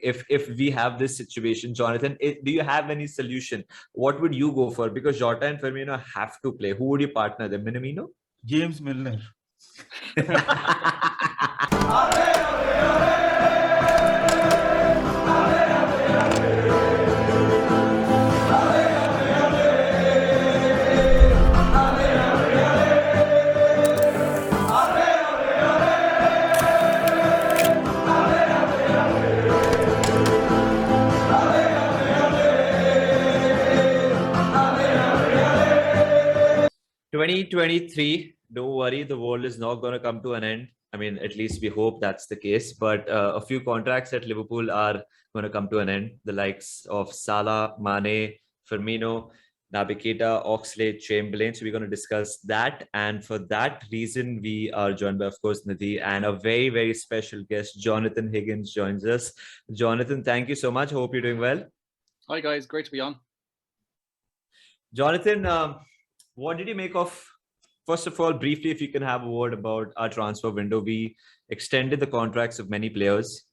if we have this situation, Jonathan, do you have any solution? What would you go for? Because Jota and Firmino have to play. Who would you partner them? Minamino? James Milner. 2023, don't worry, the world is not going to come to an end. I mean, at least we hope that's the case. But a few contracts at Liverpool are going to come to an end. The likes of Salah, Mane, Firmino, Naby Keita, Oxlade, Chamberlain. So we're going to discuss that. And for that reason, we are joined by, of course, Nidhi, and a very, very special guest, Jonathan Higgins, joins us. Jonathan, thank you so much. Hope you're doing well. Hi, guys. Great to be on. Jonathan, what did you make of, first of all, briefly, if you can have a word about our transfer window? We extended the contracts of many players.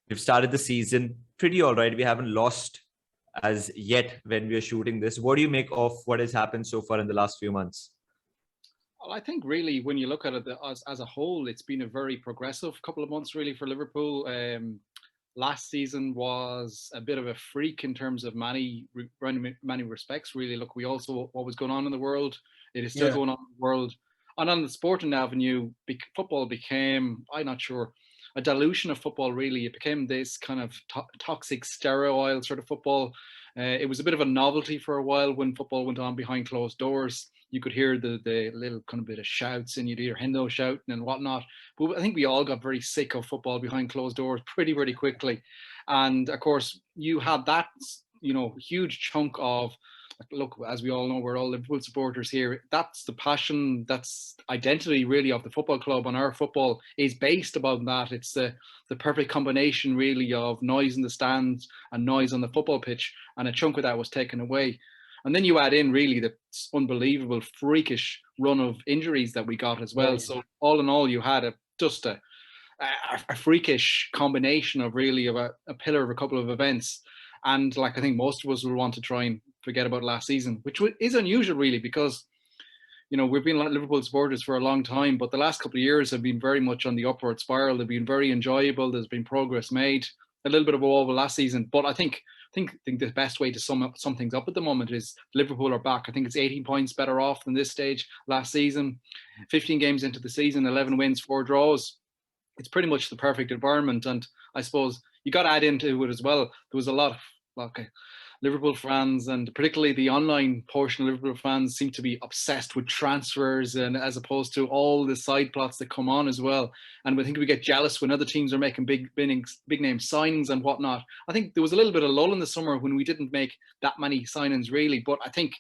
We've started the season pretty all right. We haven't lost as yet when we are shooting this. What do you make of what has happened so far in the last few months? Well, I think really when you look at it as a whole, it's been a very progressive couple of months really for Liverpool. Last season was a bit of a freak in terms of many respects, really. Look, we also, what was going on in the world, it is still going on in the world. And on the sporting avenue, football became, I'm not sure, a dilution of football, really. It became this kind of toxic, sterile sort of football. It was a bit of a novelty for a while when football went on behind closed doors. You could hear the little kind of bit of shouts, and you'd hear Hendo shouting and whatnot. But I think we all got very sick of football behind closed doors pretty quickly. And of course, you had that, huge chunk of, look, as we all know, we're all Liverpool supporters here. That's the passion, that's identity really of the football club, and our football is based upon that. It's the perfect combination really of noise in the stands and noise on the football pitch, and a chunk of that was taken away. And then you add in really the unbelievable, freakish run of injuries that we got as well. So all in all, you had just a freakish combination of really of a pillar of a couple of events. And like I think most of us will want to try and forget about last season, which is unusual really, because we've been Liverpool supporters for a long time, but the last couple of years have been very much on the upward spiral. They've been very enjoyable. There's been progress made. A little bit of a wobble last season, but I think the best way to sum things up at the moment is Liverpool are back. I think it's 18 points better off than this stage last season. 15 games into the season, 11 wins, 4 draws. It's pretty much the perfect environment. And I suppose you got to add into it as well. There was a lot of Liverpool fans, and particularly the online portion of Liverpool fans, seem to be obsessed with transfers, and as opposed to all the side plots that come on as well. And I think we get jealous when other teams are making big name signings and whatnot. I think there was a little bit of lull in the summer when we didn't make that many signings really, but I think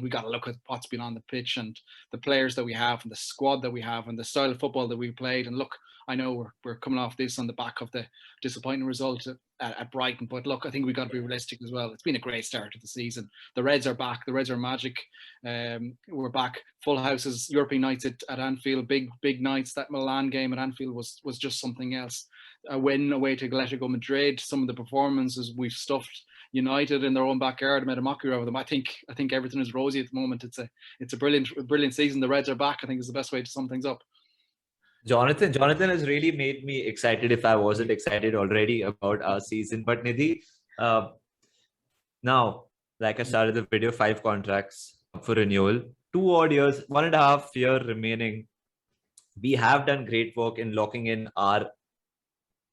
we got to look at what's been on the pitch and the players that we have and the squad that we have and the style of football that we played. And look, I know we're coming off this on the back of the disappointing result at Brighton, but look, I think we've got to be realistic as well. It's been a great start to the season. The Reds are back. The Reds are magic. We're back. Full houses, European nights at Anfield, big nights. That Milan game at Anfield was just something else. A win away to Atletico Madrid. Some of the performances we've stuffed United in their own backyard, made a mockery of them. I think everything is rosy at the moment. It's a brilliant season. The Reds are back, I think, is the best way to sum things up. Jonathan has really made me excited if I wasn't excited already about our season. But Nidhi, now, like I started the video, 5 contracts up for renewal, 2 odd years, 1.5 year remaining. We have done great work in locking in our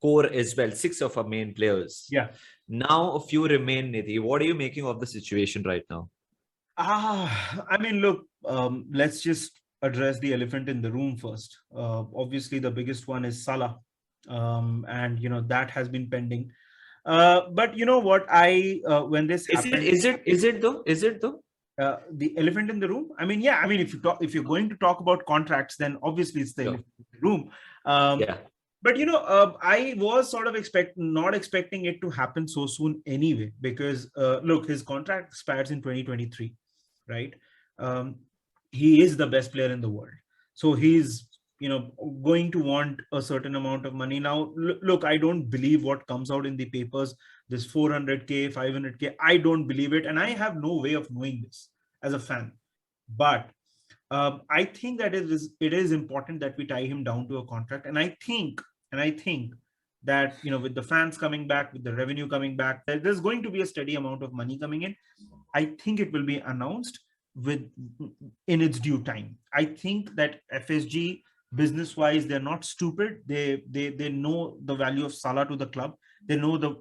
core as well, 6 of our main players. Yeah. Now a few remain, Nidhi. What are you making of the situation right now? I mean, look, let's just address the elephant in the room first. Obviously, the biggest one is Salah, and that has been pending. But you know what? When this happened, is it though? The elephant in the room. I mean, yeah. I mean, if you're going to talk about contracts, then obviously it's the elephant in the room. But I was sort of not expecting it to happen so soon anyway, because look, his contract expires in 2023, right? He is the best player in the world, so he's going to want a certain amount of money. Now, look, I don't believe what comes out in the papers, this 400K, 500K. I don't believe it. And I have no way of knowing this as a fan. But I think that it is important that we tie him down to a contract. And I think that, with the fans coming back, with the revenue coming back, there's going to be a steady amount of money coming in. I think it will be announced in its due time. I think that FSG, business wise, they're not stupid. They know the value of Salah to the club. They know the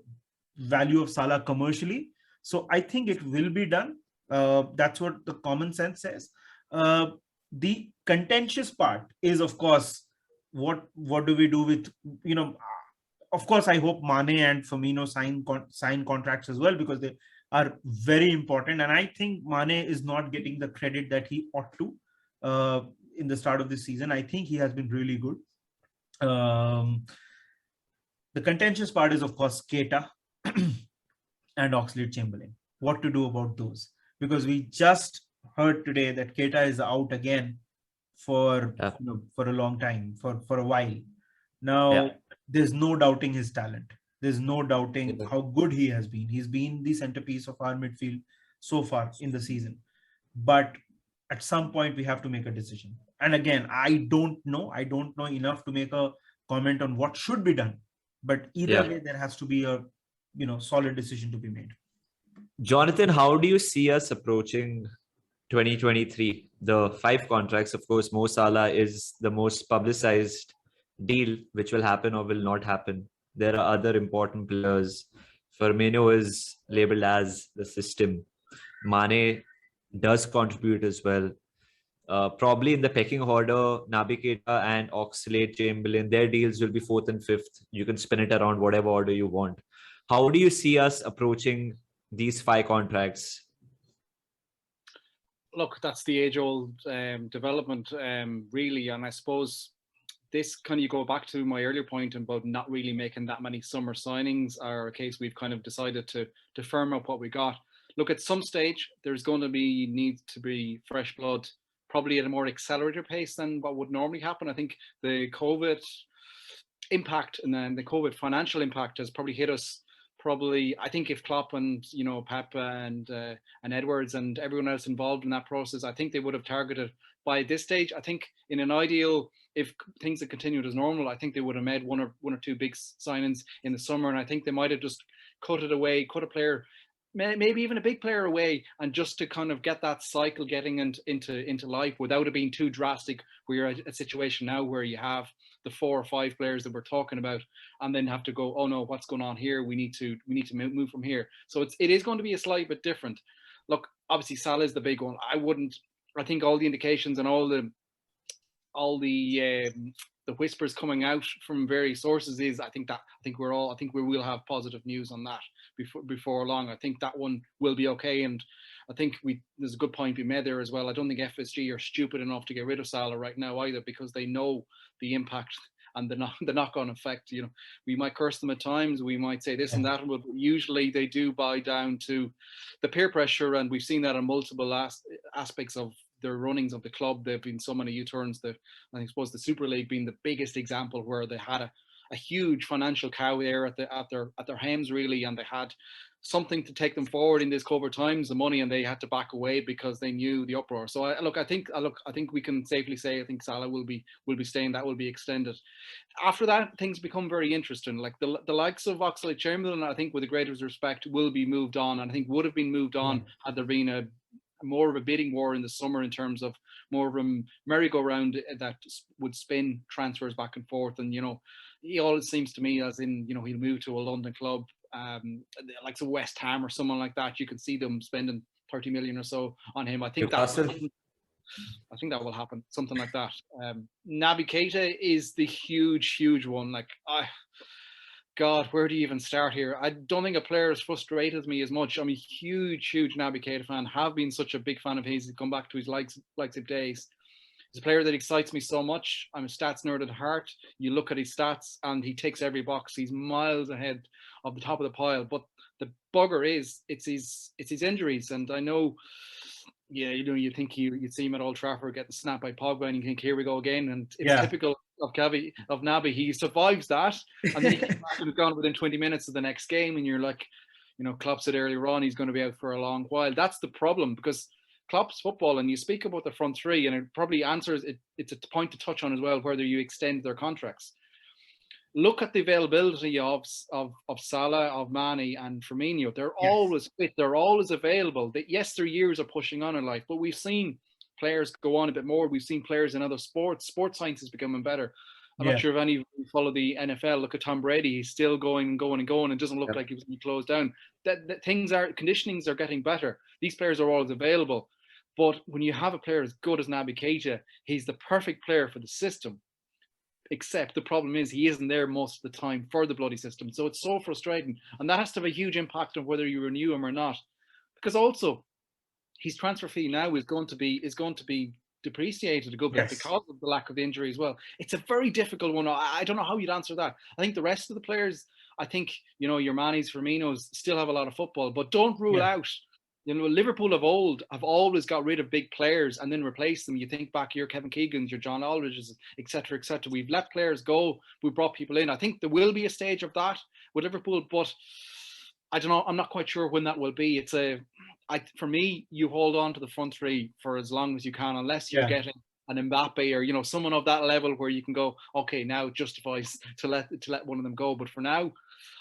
value of Salah commercially. So I think it will be done. That's what the common sense says. The contentious part is, of course, what do we do with, of course, I hope Mane and Firmino sign contracts as well, because they are very important. And I think Mane is not getting the credit that he ought to in the start of this season. I think he has been really good. The contentious part is, of course, Keita and Oxlade-Chamberlain. What to do about those? Because we just heard today that Keita is out again for a long time, for a while. Now, there's no doubting his talent. There's no doubting how good he has been. He's been the centerpiece of our midfield so far in the season. But at some point, we have to make a decision. And again, I don't know enough to make a comment on what should be done. But either way, there has to be a solid decision to be made. Jonathan, how do you see us approaching 2023? The 5 contracts, of course, Mo Salah is the most publicized deal, which will happen or will not happen. There are other important players. Firmino is labeled as the system. Mane does contribute as well. Probably in the pecking order, Naby Keita and Oxlade-Chamberlain, their deals will be 4th and 5th. You can spin it around whatever order you want. How do you see us approaching these 5 contracts? Look, that's the age-old development, really. And I suppose this you go back to my earlier point about not really making that many summer signings, or a case we've kind of decided to firm up what we got. Look, at some stage, there's going to need to be fresh blood, probably at a more accelerated pace than what would normally happen. I think the COVID impact and then the COVID financial impact has probably hit us. I think if Klopp and Pep and Edwards and everyone else involved in that process, I think they would have targeted by this stage. I think in an ideal, if things had continued as normal, I think they would have made one or two big signings in the summer, and I think they might have just cut it away, cut a player, maybe even a big player away, and just to kind of get that cycle getting into life without it being too drastic. Where you're at a situation now where you have the 4 or 5 players that we're talking about, and then have to go, oh no, what's going on here? We need to move from here. So it is going to be a slight bit different. Look, obviously Salah is the big one. I think all the indications and all the whispers coming out from various sources is I think we will have positive news on that before long. I think that one will be okay, and I think there's a good point we made there as well. I don't think FSG are stupid enough to get rid of Salah right now either, because they know the impact and the knock-on effect. We might curse them at times, we might say this and that, but usually they do bow down to the peer pressure, and we've seen that on multiple aspects of their runnings of the club. There have been so many U-turns. I suppose the Super League being the biggest example, where they had a huge financial cow there at their hands really, and they had something to take them forward in these COVID times, the money, and they had to back away because they knew the uproar. So I think we can safely say I think Salah will be staying. That will be extended. After that, things become very interesting. Like the likes of Oxlade-Chamberlain, I think with the greatest respect, will be moved on, and I think would have been moved on had there been more of a bidding war in the summer, in terms of more of a merry-go-round that would spin transfers back and forth. And he always seems to me as in he'll move to a London club, like a West Ham or someone like that. You can see them spending 30 million or so on him. I think that will happen, something like that. Naby Keita is the huge one. God, where do you even start here? I don't think a player has frustrated me as much. I'm a huge Naby Keita fan. Have been such a big fan of his. He's come back to his likes of days. He's a player that excites me so much. I'm a stats nerd at heart. You look at his stats and he ticks every box. He's miles ahead of the top of the pile. But the bugger is it's his injuries. And I know Yeah, you think you'd see him at Old Trafford getting snapped by Pogba, and you think, here we go again. And it's typical of Naby. He survives that, and then he comes back and is gone within 20 minutes of the next game, and you're like, Klopp said earlier on he's going to be out for a long while. That's the problem, because Klopp's football, and you speak about the front three, and it probably answers it. It's a point to touch on as well, whether you extend their contracts. Look at the availability of Salah, of Mane and Firmino. They're always fit. They're always available. Yes, their years are pushing on in life, but we've seen players go on a bit more. We've seen players in other sports. Sports science is becoming better. I'm not sure if any of you follow the NFL. Look at Tom Brady. He's still going and going and going. It doesn't look like he was going to close down. Conditionings are getting better. These players are always available. But when you have a player as good as Naby Keita, he's the perfect player for the system. Except the problem is he isn't there most of the time for the bloody system. So it's so frustrating. And that has to have a huge impact on whether you renew him or not. Because also, his transfer fee now is going to be depreciated a good bit because of the lack of injury as well. It's a very difficult one. I don't know how you'd answer that. I think the rest of the players, I think, your Manes, Firminos still have a lot of football, but don't rule out. Liverpool have always got rid of big players and then replaced them. You think back, your Kevin Keegans, your John Aldridges, etc., etc. We've let players go. We brought people in. I think there will be a stage of that with Liverpool, but I don't know. I'm not quite sure when that will be. For me, you hold on to the front three for as long as you can, unless you're getting an Mbappe or someone of that level where you can go, okay, now it justifies to let one of them go. But for now,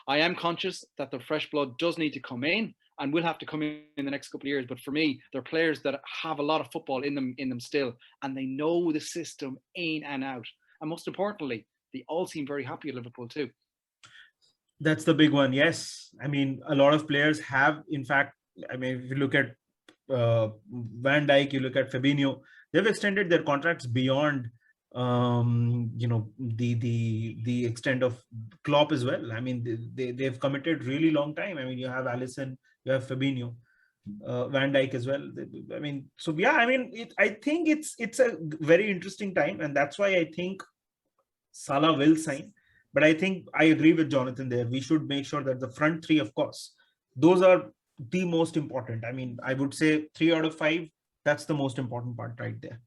I am conscious that the fresh blood does need to come in. And will have to come in the next couple of years. But for me, they're players that have a lot of football in them still, and they know the system in and out. And most importantly, they all seem very happy at Liverpool too. That's the big one. Yes, I mean, a lot of players have. In fact, I mean, if you look at Van Dijk, you look at Fabinho, they've extended their contracts beyond the extent of Klopp as well. I mean, they've committed really long time. I mean, you have Alisson, you have Fabinho, Van Dijk as well. I mean, so yeah, I mean, I think it's a very interesting time, and that's why I think Salah will sign. But I think I agree with Jonathan there. We should make sure that the front three, of course, those are the most important. I mean, I would say 3 out of 5. That's the most important part right there.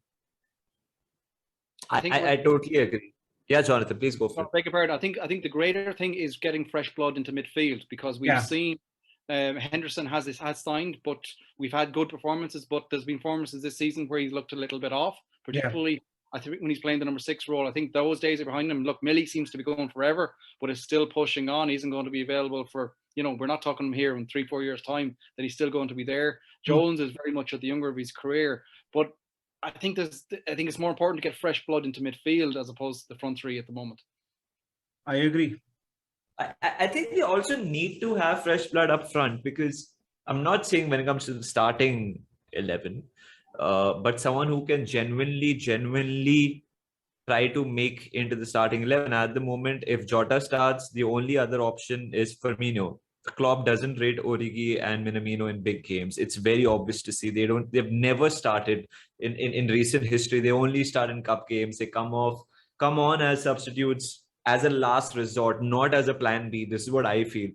I totally agree. Yeah, Jonathan, please go for it. Beg your pardon. I think the greater thing is getting fresh blood into midfield, because we've seen Henderson has signed, but we've had good performances. But there's been performances this season where he's looked a little bit off, particularly I think when he's playing the number 6 role. I think those days are behind him. Look, Millie seems to be going forever, but is still pushing on. He isn't going to be available for, we're not talking here in 3-4 years' time that he's still going to be there. Jones is very much at the younger of his career, but I think it's more important to get fresh blood into midfield as opposed to the front three at the moment. I agree. I think we also need to have fresh blood up front, because I'm not saying when it comes to the starting 11, but someone who can genuinely try to make into the starting 11. At the moment, if Jota starts, the only other option is Firmino. Klopp doesn't rate Origi and Minamino in big games. It's very obvious to see. They've never started in recent history. They only start in cup games. They come on as substitutes as a last resort, not as a plan B. This is what I feel.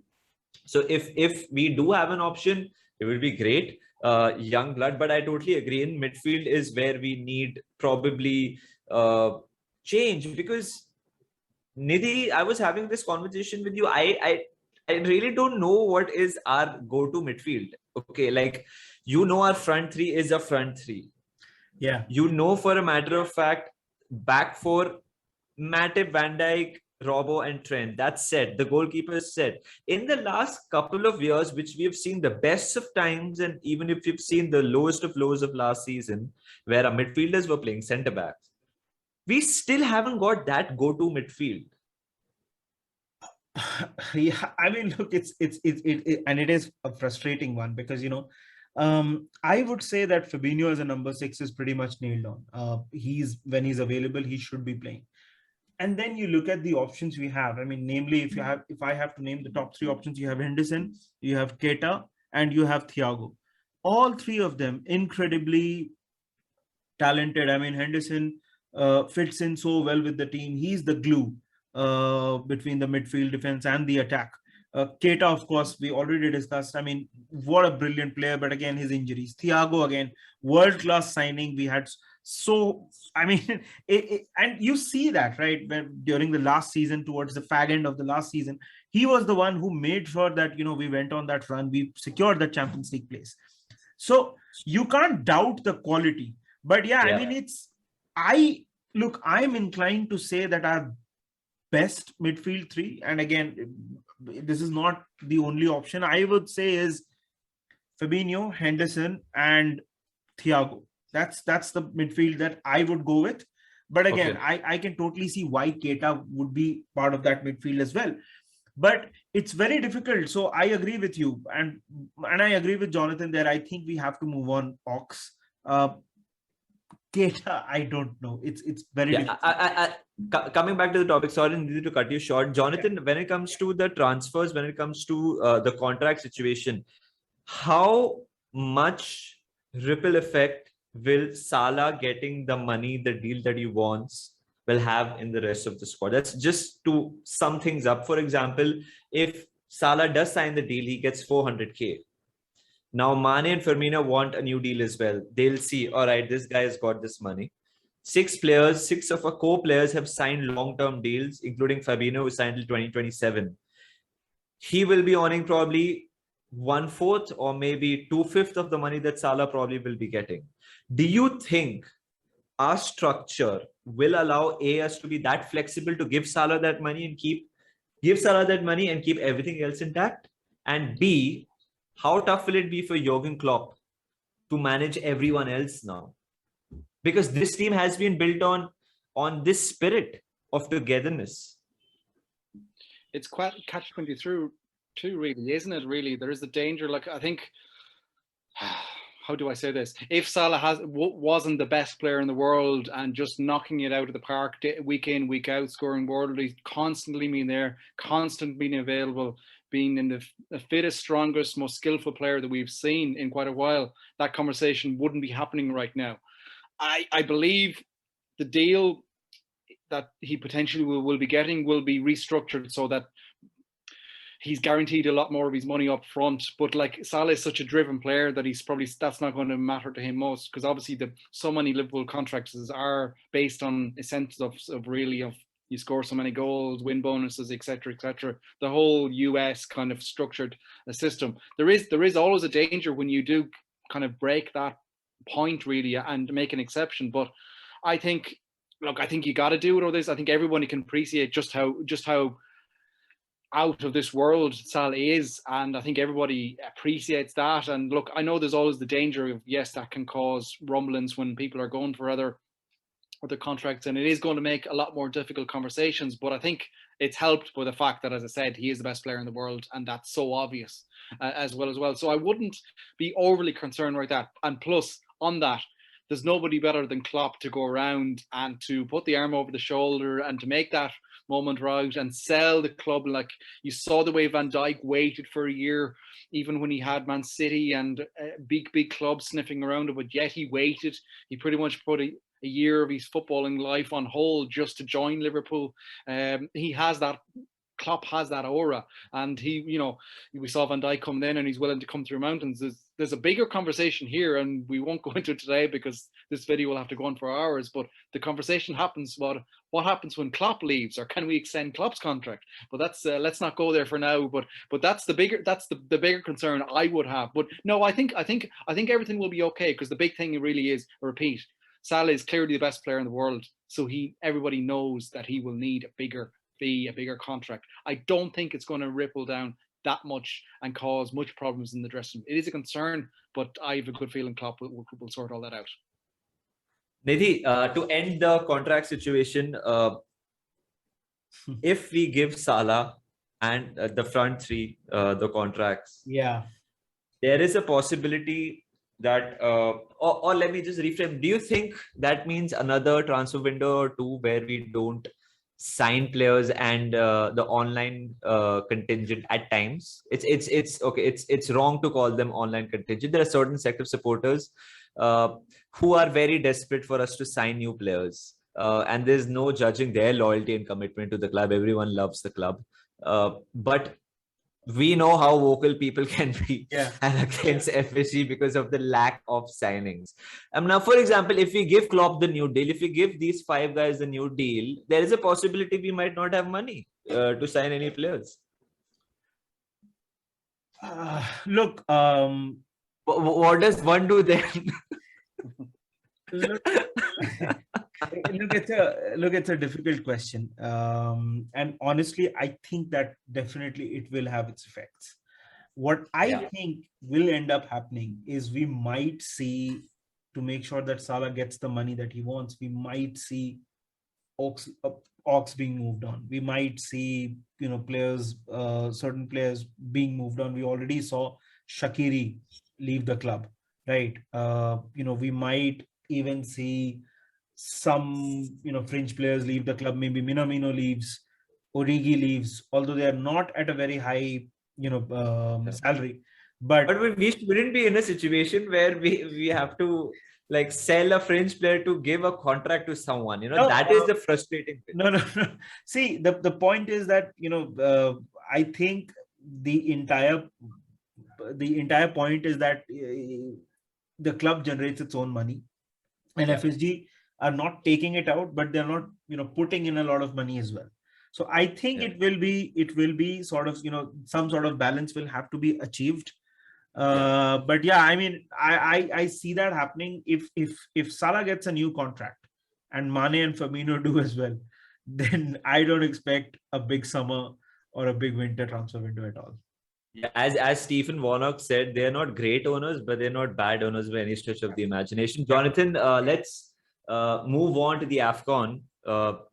So if we do have an option, it will be great. Young blood, but I totally agree. In midfield is where we need probably change, because Nidhi, I was having this conversation with you. I really don't know what is our go-to midfield. Okay, like, our front three is a front three. Yeah. For a matter of fact, back four, Matip, Van Dijk, Robbo and Trent. That's set. The goalkeeper is set. In the last couple of years, which we have seen the best of times, and even if you've seen the lowest of lows of last season, where our midfielders were playing centre-backs, we still haven't got that go-to midfield. Yeah, I mean, look, it is a frustrating one, because I would say that Fabinho as a number 6 is pretty much nailed on. When he's available, he should be playing. And then you look at the options we have. I mean, namely, if I have to name the top 3 options, you have Henderson, you have Keita, and you have Thiago. All 3 of them incredibly talented. I mean, Henderson fits in so well with the team. He's the glue between the midfield, defense and the attack. Keita, of course, we already discussed. I mean, what a brilliant player, but again, his injuries. Thiago, again, world-class signing. We had I mean, and you see that, right? When during the last season, towards the fag end of the last season, he was the one who made sure that, we went on that run. We secured the Champions League place. So you can't doubt the quality. But yeah, I mean, I'm inclined to say that our best midfield three, and again, this is not the only option, I would say, is Fabinho, Henderson, and Thiago. That's the midfield that I would go with. But again, I can totally see why Keita would be part of that midfield as well. But it's very difficult. So I agree with you, and I agree with Jonathan there. I think we have to move on. Ox, Keita, I don't know. It's very difficult. Coming back to the topic, sorry, needed to cut you short, Jonathan. When it comes to the transfers, when it comes to the contract situation, how much ripple effect will Salah getting the money, the deal that he wants, will have in the rest of the squad? That's just to sum things up. For example, if Salah does sign the deal, he gets 400k. Now Mane and Firmino want a new deal as well. They'll see, all right, this guy has got this money. 6 of our core players have signed long-term deals, including Fabinho, who signed till 2027. He will be earning probably 1/4 or maybe 2/5 of the money that Salah probably will be getting. Do you think our structure will allow us to be that flexible to give Salah that money and keep everything else intact? And B, how tough will it be for Jurgen Klopp to manage everyone else now? Because this team has been built on this spirit of togetherness. It's quite catch-22 really, isn't it? Really, there is the danger. Like, I think, how do I say this? If Salah wasn't the best player in the world and just knocking it out of the park week in, week out, scoring worldly, constantly being there, constantly being available, being in the fittest, strongest, most skillful player that we've seen in quite a while, that conversation wouldn't be happening right now. I believe the deal that he potentially will be getting will be restructured so that he's guaranteed a lot more of his money up front. But like, Salah is such a driven player that that's not going to matter to him most, because obviously so many Liverpool contracts are based on a sense of you score so many goals, win bonuses, etc., etc. The whole US kind of structured system. There is always a danger when you do kind of break that point really and make an exception. But I think you got to do it, or this. I think everybody can appreciate just how out of this world Salah is, and I think everybody appreciates that. And look, I know there's always the danger of, yes, that can cause rumblings when people are going for other contracts, and it is going to make a lot more difficult conversations. But I think it's helped by the fact that, as I said, he is the best player in the world, and that's so obvious as well. So I wouldn't be overly concerned like that. And plus, on that, there's nobody better than Klopp to go around and to put the arm over the shoulder and to make that moment right and sell the club. Like, you saw the way Van Dijk waited for a year, even when he had Man City and big clubs sniffing around it, but yet he waited. He pretty much put a year of his footballing life on hold just to join Liverpool. He has that. Klopp has that aura, and we saw Van Dijk come in and he's willing to come through mountains. There's a bigger conversation here, and we won't go into it today because this video will have to go on for hours, but the conversation happens about what happens when Klopp leaves, or can we extend Klopp's contract? But that's let's not go there for now, but that's the bigger concern I would have. But no, I think everything will be okay, because the big thing really is, repeat, Salah is clearly the best player in the world, so everybody knows that he will need a bigger contract. I don't think it's going to ripple down that much and cause much problems in the dressing room. It is a concern, but I have a good feeling Klopp will sort all that out. Nidhi, to end the contract situation, if we give Salah and the front three the contracts, there is a possibility that, or let me just reframe. Do you think that means another transfer window or two where we don't sign players and the online contingent at times? It's wrong to call them online contingent. There are certain set of supporters who are very desperate for us to sign new players, and there's no judging their loyalty and commitment to the club. Everyone loves the club, but we know how vocal people can be against Yeah. FSG because of the lack of signings. Now, for example, if we give Klopp the new deal, if we give these 5 guys the new deal, there is a possibility we might not have money to sign any players. Look, what does one do then? look, it's a difficult question, and honestly, I think that definitely it will have its effects. What I think will end up happening is we might see, to make sure that Salah gets the money that he wants, we might see Ox being moved on. We might see, players, certain players being moved on. We already saw Shaqiri leave the club, right? We might even see some, fringe players leave the club. Maybe Minamino leaves, Origi leaves, although they are not at a very high, salary. But we shouldn't be in a situation where we have to like sell a French player to give a contract to someone. That is the frustrating thing. No. See, the point is that, I think the entire point is that the club generates its own money, and FSG are not taking it out, but they're not, putting in a lot of money as well. So I think it will be sort of, some sort of balance will have to be achieved. But yeah, I mean, I see that happening if Salah gets a new contract and Mane and Firmino do as well, then I don't expect a big summer or a big winter transfer window at all. Yeah, as Stephen Warnock said, they're not great owners, but they're not bad owners by any stretch of the imagination. Jonathan, let's move on to the AFCON.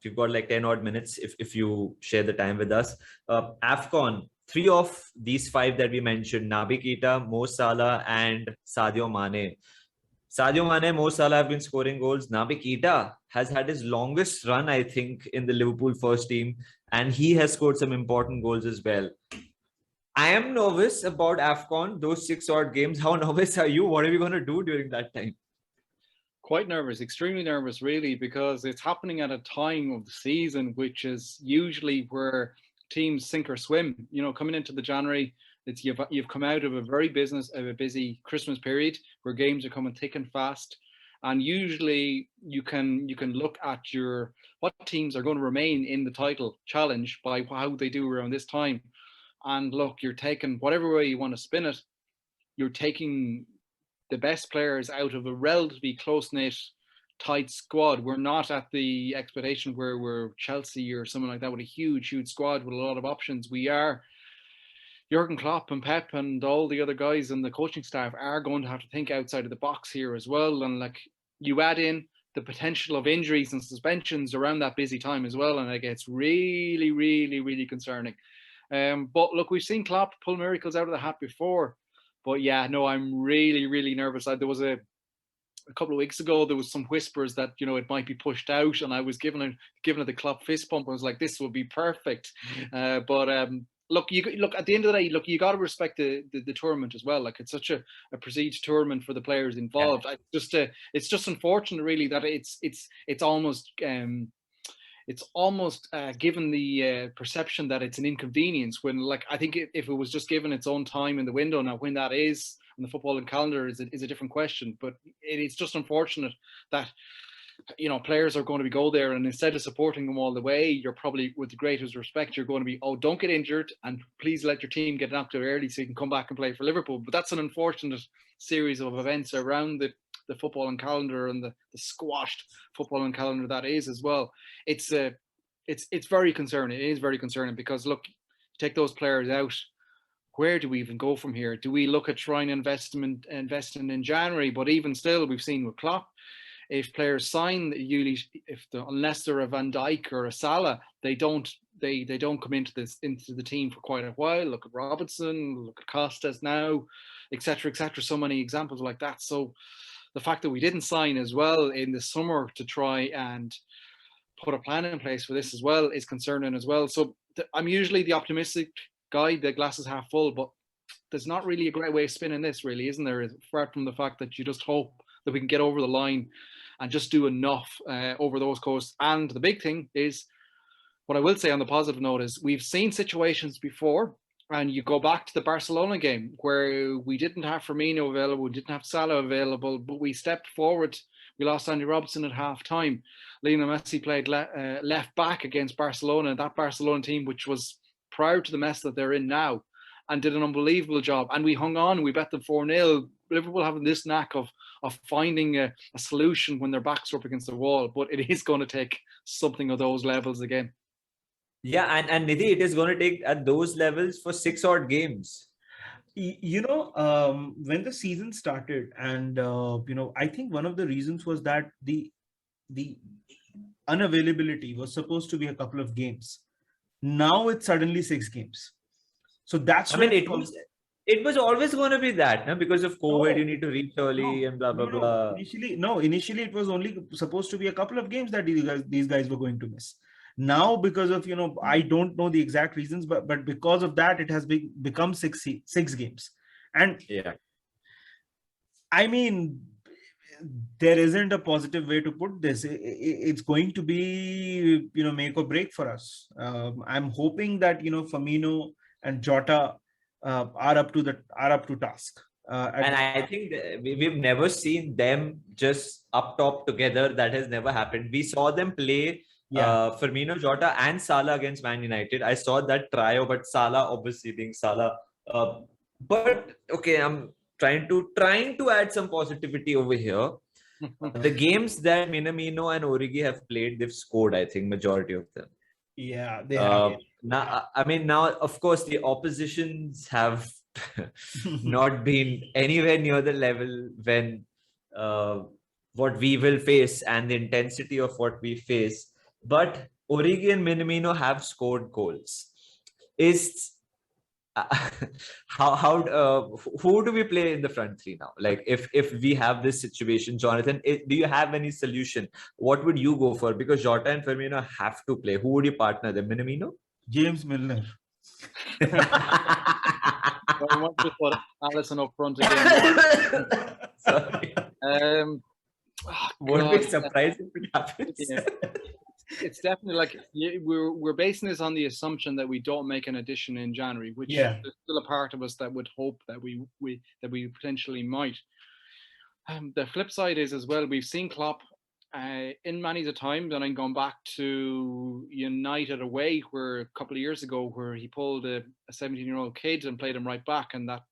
We've got like 10 odd minutes if you share the time with us. AFCON, 3 of these 5 that we mentioned, Naby Keita, Mo Salah, and Sadio Mane. Sadio Mane, Mo Salah have been scoring goals. Naby Keita has had his longest run, I think, in the Liverpool first team, and he has scored some important goals as well. I am nervous about AFCON, those 6 odd games. How nervous are you? What are we going to do during that time? Quite nervous, extremely nervous, really, because it's happening at a time of the season, which is usually where teams sink or swim. Coming into the January, you've come out of a very busy Christmas period where games are coming thick and fast, and usually you can look at what teams are going to remain in the title challenge by how they do around this time. And look, you're taking, whatever way you want to spin it, you're taking the best players out of a relatively close-knit, tight squad. We're not at the expectation where we're Chelsea or something like that with a huge squad with a lot of options. We are, Jurgen Klopp and Pep and all the other guys and the coaching staff are going to have to think outside of the box here as well. And like, you add in the potential of injuries and suspensions around that busy time as well, and it gets really, really, really concerning. But look, we've seen Klopp pull miracles out of the hat before. But yeah, no, I'm really, really nervous. There was a couple of weeks ago, there was some whispers that, it might be pushed out, and I was given it the Klopp fist pump. I was like, this will be perfect. But look, at the end of the day, you got to respect the tournament as well. Like, it's such a prestige tournament for the players involved. Yeah. It's just unfortunate, really, that it's almost given the perception that it's an inconvenience, when, like, I think if it was just given its own time in the window, now when that is on the footballing calendar is a different question. But it's just unfortunate that, players are going to go there, and instead of supporting them all the way, you're probably, with the greatest respect, you're going to be, oh, don't get injured, and please let your team get knocked out early so you can come back and play for Liverpool. But that's an unfortunate series of events around the footballing calendar, and the squashed footballing calendar that is as well. It's very concerning. It is very concerning, because look, take those players out, where do we even go from here? Do we look at trying investing in January? But even still, we've seen with Klopp, if players sign, unless they're a Van Dijk or a Salah, they don't come into the team for quite a while. Look at Robertson, look at Costas now, etc., etc. So many examples like that. So the fact that we didn't sign as well in the summer to try and put a plan in place for this as well is concerning as well. So I'm usually the optimistic guy, the glass is half full, but there's not really a great way of spinning this, really, isn't there? Apart from the fact that you just hope that we can get over the line and just do enough over those coasts. And the big thing is, what I will say on the positive note is, we've seen situations before And you go back to the Barcelona game where we didn't have Firmino available, we didn't have Salah available, but we stepped forward. We lost Andy Robertson at half time. Lionel Messi played left back against Barcelona, that Barcelona team, which was prior to the mess that they're in now, and did an unbelievable job. And we hung on, we bet them 4-0. Liverpool having this knack of finding a solution when their backs are up against the wall, but it is going to take something of those levels again. Yeah, and Nidhi, it is going to take at those levels for 6 odd games. You know, when the season started, and I think one of the reasons was that the unavailability was supposed to be a couple of games. Now it's suddenly 6 games. So that's it was always going to be that, no? Because of COVID, you need to reach early and blah blah blah. Initially it was only supposed to be a couple of games that these guys were going to miss. Now, because of I don't know the exact reasons, but because of that, it has become 6 games. And yeah, I mean, there isn't a positive way to put this. It's going to be make or break for us. I'm hoping that Firmino and Jota are up to task. And I think we've never seen them just up top together. That has never happened. We saw them play. Firmino, Jota, and Salah against Man United. I saw that trio, but Salah obviously being Salah. But okay, I'm trying to add some positivity over here. The games that Minamino and Origi have played, they've scored, I think, majority of them. Yeah, they have. Now, of course, the oppositions have not been anywhere near the level when what we will face and the intensity of what we face. But Origi and Minamino have scored goals. Who do we play in the front three now? Like if we have this situation, Jonathan, do you have any solution? What would you go for? Because Jota and Firmino have to play. Who would you partner them? Minamino? James Milner. I want to put Alisson up front again. Sorry. Won't be surprised if it happens. Yeah. It's definitely like we're basing this on the assumption that we don't make an addition in January, which there's still a part of us that would hope that we potentially might. The flip side is as well, we've seen Klopp in many a times, and I'm going back to United away, where a couple of years ago, where he pulled a 17-year-old kid and played him right back, and that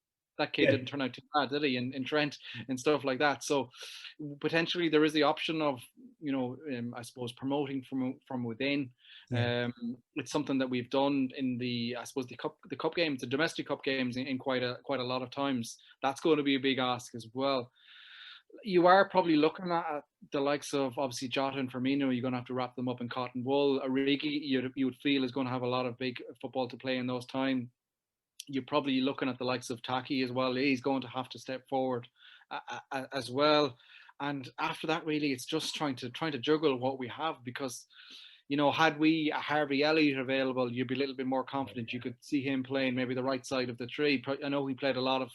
kid didn't turn out too bad, did he? In Trent and stuff like that. So potentially there is the option of, I suppose, promoting from within. Yeah. It's something that we've done in the cup games, the domestic cup games in quite a lot of times. That's going to be a big ask as well. You are probably looking at the likes of obviously Jota and Firmino. You're going to have to wrap them up in cotton wool. Origi, you would feel is going to have a lot of big football to play in those times. You're probably looking at the likes of Taki as well. He's going to have to step forward as well. And after that, really, it's just trying to juggle what we have, because, had we a Harvey Elliott available, you'd be a little bit more confident. You could see him playing maybe the right side of the tree. I know he played a lot of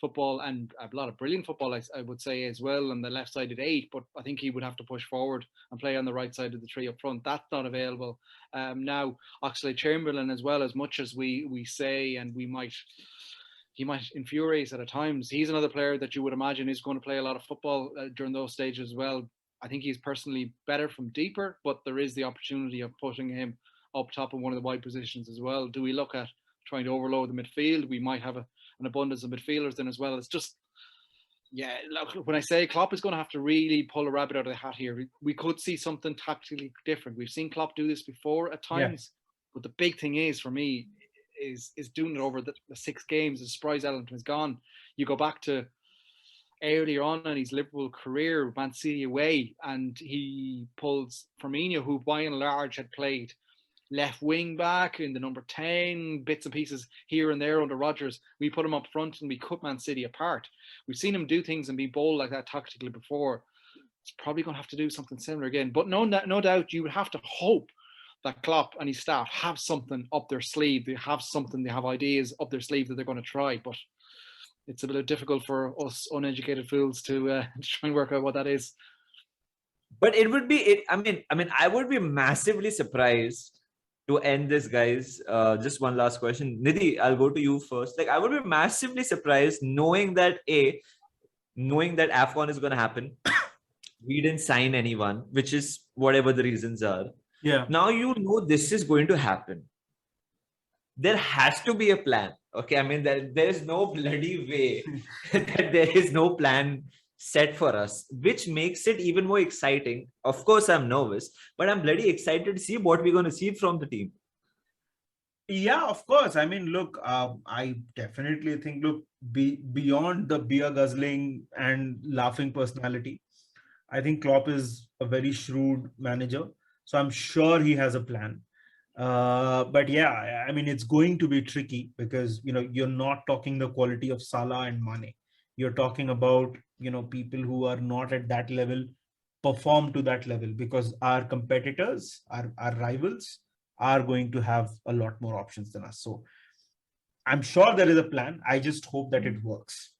football and a lot of brilliant football, I would say, as well, on the left side at 8, but I think he would have to push forward and play on the right side of the tree up front. That's not available. Now, actually, Chamberlain as well, as much as we say, and he might infuriate us at times, he's another player that you would imagine is going to play a lot of football during those stages as well. I think he's personally better from deeper, but there is the opportunity of putting him up top in one of the wide positions as well. Do we look at trying to overload the midfield? We might have an abundance of midfielders then as well. It's just, look, when I say Klopp is going to have to really pull a rabbit out of the hat here, we could see something tactically different. We've seen Klopp do this before at times, but the big thing is, for me, is doing it over the 6 games. The surprise element is gone. You go back to earlier on in his Liverpool career, Man City away, and he pulls Firmino, who by and large had played left wing back in the number 10, bits and pieces here and there under Rodgers. We put him up front and we cut Man City apart. We've seen him do things and be bold like that tactically before. It's probably going to have to do something similar again. But no doubt you would have to hope that Klopp and his staff have something up their sleeve. They have ideas up their sleeve that they're going to try. But it's a bit difficult for us uneducated fools to try and work out what that is. But it would be, I would be massively surprised to end this, guys, just one last question. Nidhi, I'll go to you first. Like, I would be massively surprised knowing that AFCON is going to happen. We didn't sign anyone, which is whatever the reasons are. Yeah. Now you know this is going to happen. There has to be a plan. Okay, I mean, there is no bloody way that there is no plan set for us, which makes it even more exciting. Of course, I'm nervous, but I'm bloody excited to see what we're going to see from the team. Yeah, of course. I mean, look, I definitely think, look, beyond the beer guzzling and laughing personality, I think Klopp is a very shrewd manager. So I'm sure he has a plan. But yeah, I mean, it's going to be tricky because, you know, you're not talking the quality of Salah and Mane. You're talking about, you know, people who are not at that level, perform to that level, because our competitors, our rivals, are going to have a lot more options than us. So I'm sure there is a plan. I just hope that it works.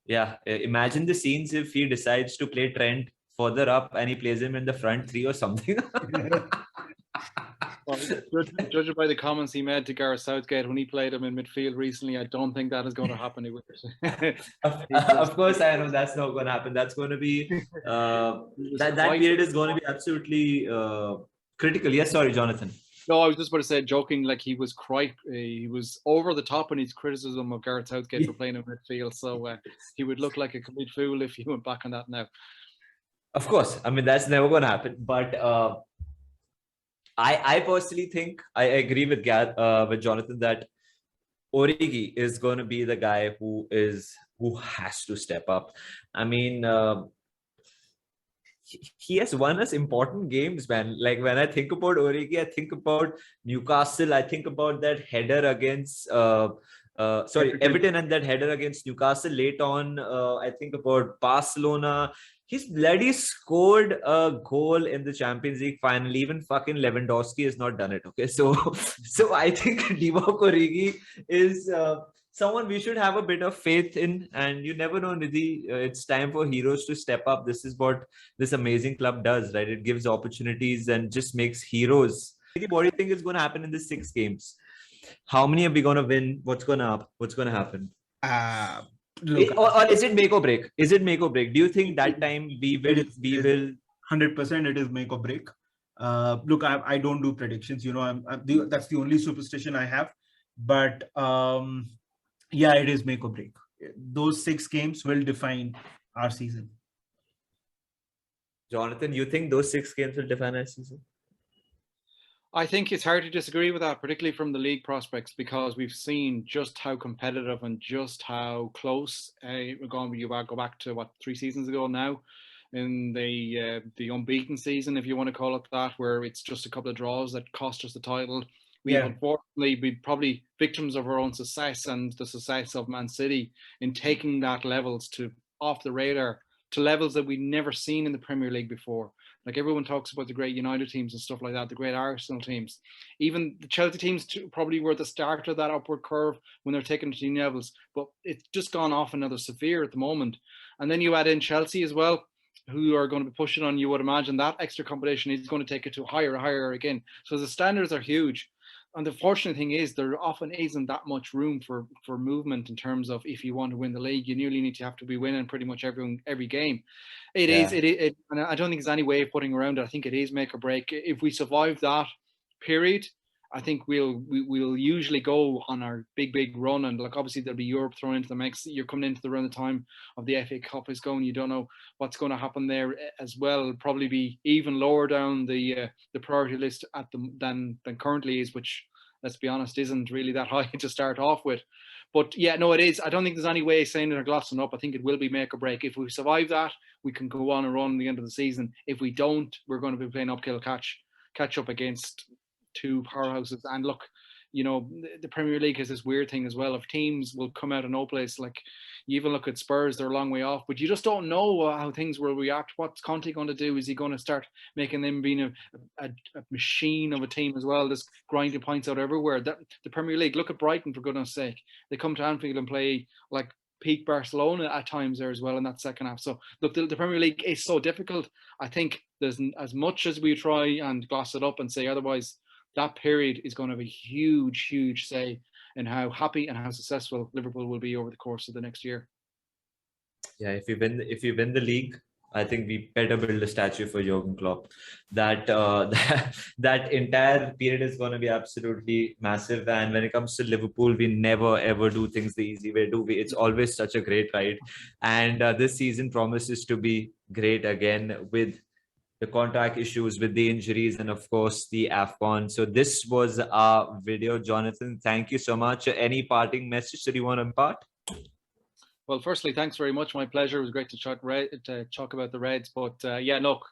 Yeah, imagine the scenes if he decides to play Trent further up and he plays him in the front three or something. Well, judging by the comments he made to Gareth Southgate when he played him in midfield recently, I don't think that is going to happen. Of course, I know that's not going to happen. That's going to be that period is going to be absolutely critical. Yes, sorry, Jonathan. No, I was just about to say, joking, like he was over the top in his criticism of Gareth Southgate for playing in midfield. So he would look like a complete fool if he went back on that now. Of course, I mean that's never going to happen. But I personally think I agree with Jonathan that Origi is going to be the guy who has to step up. I mean, he has won us important games, man. Like when I think about Origi, I think about Newcastle. I think about that header against Everton, and that header against Newcastle late on. I think about Barcelona. He's bloody scored a goal in the Champions League final. Even fucking Lewandowski has not done it. Okay, so I think Divock Origi is someone we should have a bit of faith in. And you never know, Nidhi. It's time for heroes to step up. This is what this amazing club does, right? It gives opportunities and just makes heroes. What do you think is going to happen in the 6 games? How many are we going to win? What's going to happen? Or is it make or break? Is it make or break? Do you think that time we will 100% it is make or break? Look, I don't do predictions. You know, that's the only superstition I have. But yeah, it is make or break. Those 6 games will define our season. Jonathan, you think those 6 games will define our season? I think it's hard to disagree with that, particularly from the league prospects, because we've seen just how competitive and just how close we're going. You go back to 3 seasons ago now, in the unbeaten season, if you want to call it that, where it's just a couple of draws that cost us the title. Unfortunately, we're probably victims of our own success and the success of Man City in taking that levels to off the radar to levels that we've never seen in the Premier League before. Like everyone talks about the great United teams and stuff like that, the great Arsenal teams. Even the Chelsea teams probably were the start of that upward curve when they're taking to new levels, but it's just gone off another severe at the moment. And then you add in Chelsea as well, who are going to be pushing on, you would imagine that extra competition is going to take it to higher again. So the standards are huge. And the fortunate thing is there often isn't that much room for movement in terms of if you want to win the league, you nearly need to have to be winning pretty much every game. It is, and I don't think there's any way of putting around it. I think it is make or break. If we survive that period, I think we'll usually go on our big run, and like obviously there'll be Europe thrown into the mix. You're coming into around the time of the FA Cup is going. You don't know what's going to happen there as well. It'll probably be even lower down the priority list than currently is, which let's be honest isn't really that high to start off with. But yeah, no, it is. I don't think there's any way of saying it or glossing up. I think it will be make or break. If we survive that, we can go on and run the end of the season. If we don't, we're going to be playing uphill catch up against 2 powerhouses. And look, you know, the Premier League has this weird thing as well of teams will come out of no place. Like you even look at Spurs, they're a long way off, but you just don't know how things will react. What's Conte going to do? Is he going to start making them being a machine of a team as well, just grinding points out everywhere? The Premier League, look at Brighton, for goodness sake. They come to Anfield and play like peak Barcelona at times there as well in that second half. So look, the Premier League is so difficult. I think there's, as much as we try and gloss it up and say otherwise, that period is going to have a huge say in how happy and how successful Liverpool will be over the course of the next year. Yeah, if you win the league, I think we better build a statue for Jurgen Klopp. That entire period is going to be absolutely massive. And when it comes to Liverpool, we never ever do things the easy way, do we? It's always such a great ride. And this season promises to be great again, with the contract issues, with the injuries, and of course the AFCON. So this was our video, Jonathan. Thank you so much. Any parting message that you want to impart? Well, firstly, thanks very much. My pleasure. It was great to talk about the Reds. But yeah, look,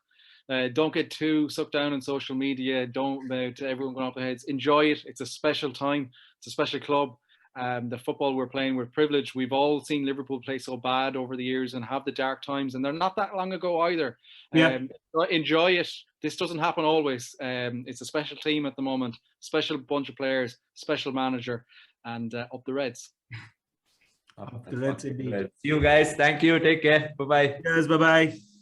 don't get too sucked down in social media. Don't let everyone go off their heads. Enjoy it. It's a special time. It's a special club. The football we're playing, we're privileged. We've all seen Liverpool play so bad over the years and have the dark times, and they're not that long ago either. Yeah. Enjoy it. This doesn't happen always. It's a special team at the moment, special bunch of players, special manager, and up the Reds. The Reds indeed. See you guys. Thank you. Take care. Bye-bye. Yes, bye-bye.